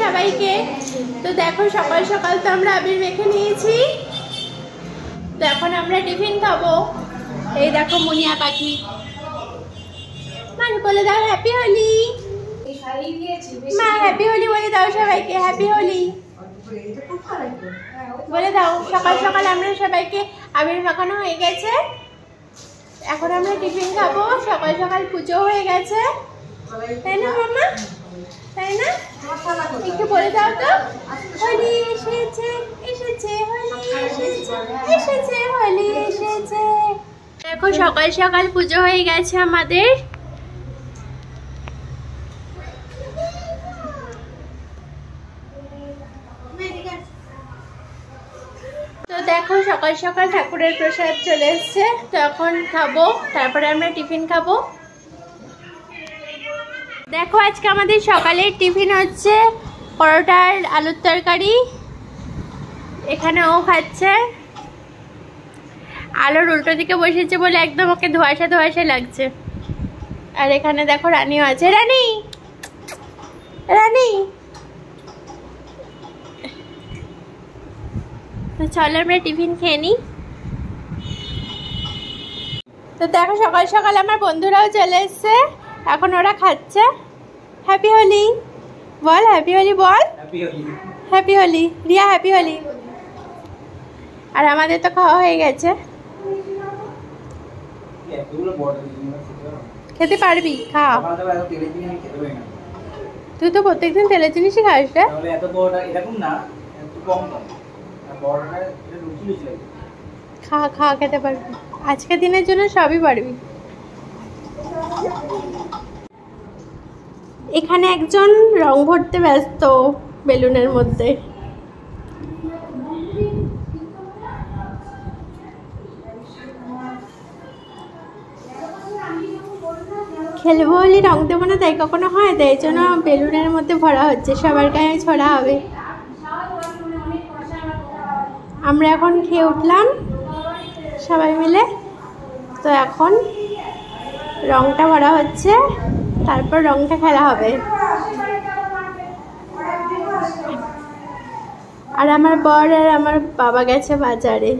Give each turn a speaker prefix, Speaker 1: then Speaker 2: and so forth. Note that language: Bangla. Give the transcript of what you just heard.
Speaker 1: সবাইকে। তো দেখো সকাল সকাল তো আমরা আবির মেখে নিয়েছি, তো এখন আমরা টিফিন খাবো। এই দেখো মুনিয়া পাখি, মানে বলে দাও হ্যাপি হোলি। মা হ্যাপি হোলি বলে দাও সবাইকে, হ্যাপি হোলি বলে দাও। সকাল সকাল আমরা সবাইকে আবির মাখানো হয়ে গেছে, এখন আমরা টিফিন খাবো। সকাল সকাল পুজো হয়ে গেছে, তাই না মামা? তাই না? একটু বলে দাও তো। হোলি এসেছে, এসেছে হোলি এসেছে, এসেছে হোলি এসেছে। দেখো সকাল সকাল পুজো হয়ে গেছে আমাদের। তো দেখো সকাল সকাল ঠাকুরের প্রসাদ চলে এসছে, তো এখন খাবো, তারপরে আমরা টিফিন খাবো। দেখো আজকে আমাদের সকালের টিফিন হচ্ছে পরোটার আলুর তরকারি, এখানে ও খাচ্ছে। আলুর উল্টো দিকে বসেছে বলে একদম ওকে ধোঁয়াশা ধোঁয়াশা লাগছে। আর এখানে দেখো রানীও আছে। রানী, রানী, তো চলো আমরা টিফিন খেয়ে নিই। তো দেখো সকাল সকাল আমার বন্ধুরাও চলে এসছে, এখন ওরা খাচ্ছে। হ্যাপি হোলি বল, হ্যাপি হোলি বল, হ্যাপি হোলি রিয়া, হ্যাপি হোলি। আর আমাদের তো খাওয়া হয়ে গেছে। খেতে পারবি, খা। তুই তো প্রত্যেকদিন তেলের জিনিসই খাস রে। খা খা, খেতে পারবি, আজকের দিনের জন্য সবই পারবি। এখানে একজন রং ভরতে ব্যস্ত বেলুনের মধ্যে। খেলবো বলে রং দেবো না, তাই কখনো হয়, তাই জন্য বেলুনের মধ্যে ভরা হচ্ছে, সবার গায়ে ছড়া হবে। আমরা এখন খেয়ে উঠলাম সবাই মিলে, তো এখন রংটা ভরা হচ্ছে, তারপর রংটা খেলা হবে। আর আমার বর আর আমার বাবা গেছে বাজারে।